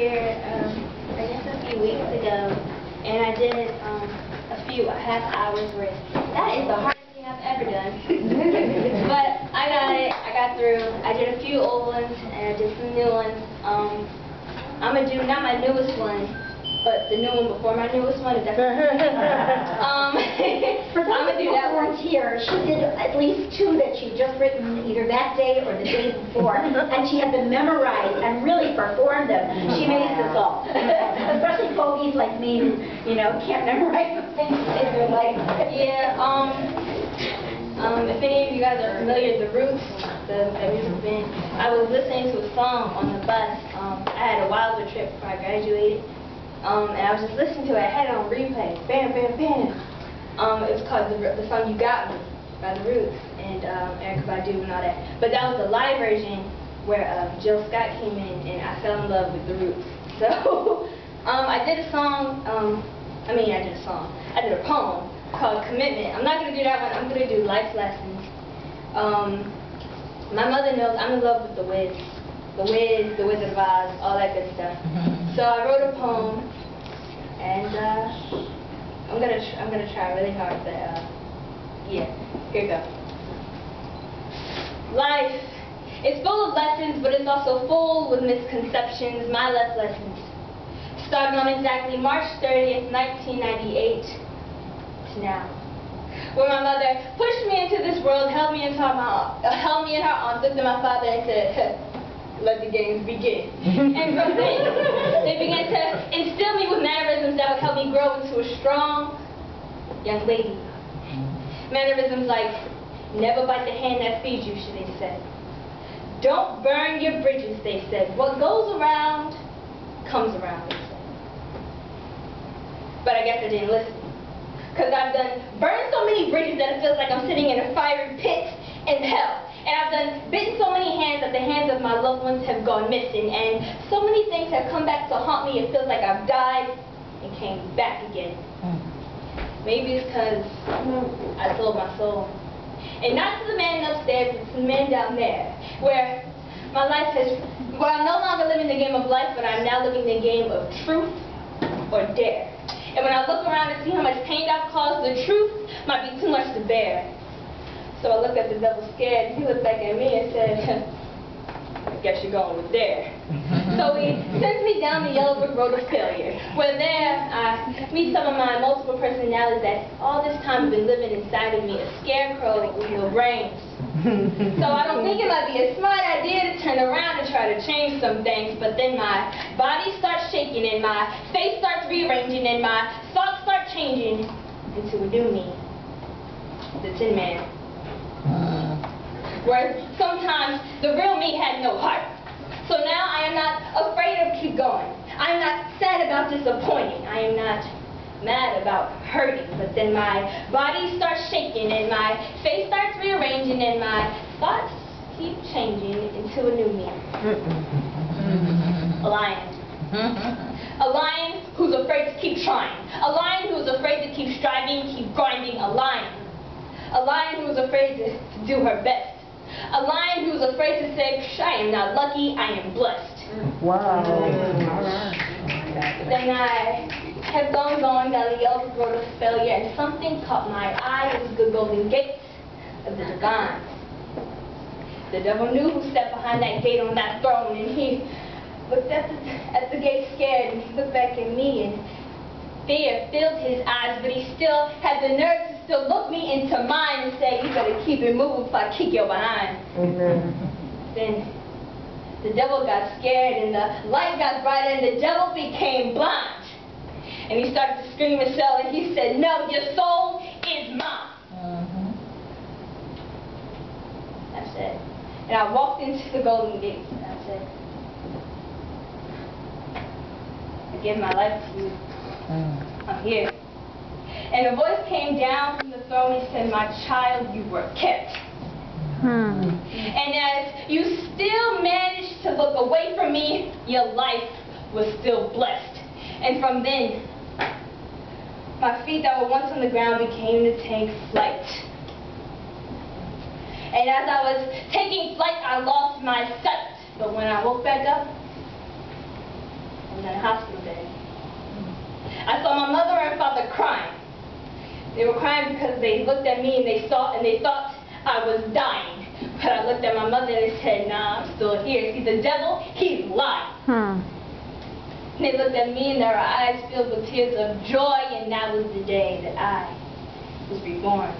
here, I guess a few weeks ago, and I did a few half hours worth. That is the hardest thing I've ever done. But I got it. I got through. I did a few old ones, and I did some new ones. I'm going to do not my newest one, but the new one before my newest one. Is For those of you that weren't here, she did at least two that she'd just written either that day or the day before, and she had them memorized and really performed them. She amazed us all, especially fogies like me who, can't memorize the things in their life. Yeah. If any of you guys are familiar with The Roots, the music band, I was listening to a song on the bus. I had a Wilder trip before I graduated. And I was just listening to it. I had it on replay. Bam, bam, bam. It was called the song "You Got Me" by The Roots and Erykah Badu and all that. But that was the live version where Jill Scott came in, and I fell in love with The Roots. So I did a song. I did a poem called "Commitment." I'm not gonna do that one. I'm gonna do life lessons. My mother knows I'm in love with the Wiz. The Wiz, the Wizard of Oz, all that good stuff. So I wrote a poem, and I'm gonna try really hard, but yeah, here we go. Life is full of lessons, but it's also full with misconceptions. My life lessons started on exactly March 30th, 1998 to now, where my mother pushed me into this world, held me in her arms, looked at my father, and said, "Let the games begin." And from then, they began to instill me with mannerisms that would help me grow into a strong young lady. Mannerisms like, never bite the hand that feeds you, they said. Don't burn your bridges, they said. What goes around, comes around, they said. But I guess I didn't listen. Because I've burned so many bridges that it feels like I'm sitting in a fiery pit in hell. And I've bitten so many hands that the hands of my loved ones have gone missing. And so many things have come back to haunt me, it feels like I've died and came back again. Maybe it's because I sold my soul. And not to the man upstairs, but to the man down there. Where my life where I'm no longer living the game of life, but I'm now living the game of truth or dare. And when I look around and see how much pain I've caused, the truth might be too much to bear. So I looked at the devil scared, and he looked back at me and said, "I guess you're going with dare." So he sends me down the yellow brick road of failure, where there I meet some of my multiple personalities that all this time have been living inside of me, a scarecrow with no brains. So I don't think it might be a smart idea to turn around and try to change some things, but then my body starts shaking, and my face starts rearranging, and my thoughts start changing into a new me, the Tin Man. Where sometimes the real me had no heart. So now I am not afraid of keep going. I am not sad about disappointing. I am not mad about hurting. But then my body starts shaking, and my face starts rearranging, and my thoughts keep changing into a new me. A lion. A lion who's afraid to keep trying. A lion who's afraid to keep striving, keep grinding. A lion. A lion who's afraid to do her best. A lion who's afraid to say, "I am not lucky, I am blessed." Wow. Then I kept on going down the yellow road of failure, and something caught my eye. It was the golden gate of the divine. The devil knew who stepped behind that gate on that throne, and he looked at the gate scared, and he looked back at me, and fear filled his eyes, but he still had the nerve to still look me into mine and say, "You better keep it moving before I kick your behind." Then the devil got scared, and the light got brighter, and the devil became blind. And he started to scream and yell, and he said, "No, your soul is mine." That's it. And I walked into the golden gates, and I said, "I give my life to you. I'm here." And a voice came down from the throne and said, "My child, you were kept. And as you still managed to look away from me, your life was still blessed." And from then, my feet that were once on the ground began to take flight. And as I was taking flight, I lost my sight. But when I woke back up, I in a hospital bed. I saw my mother and father crying. They were crying because they looked at me and they thought I was dying. But I looked at my mother and I said, nah, I'm still here. See, the devil, he's lying. And they looked at me and their eyes filled with tears of joy, and that was the day that I was reborn.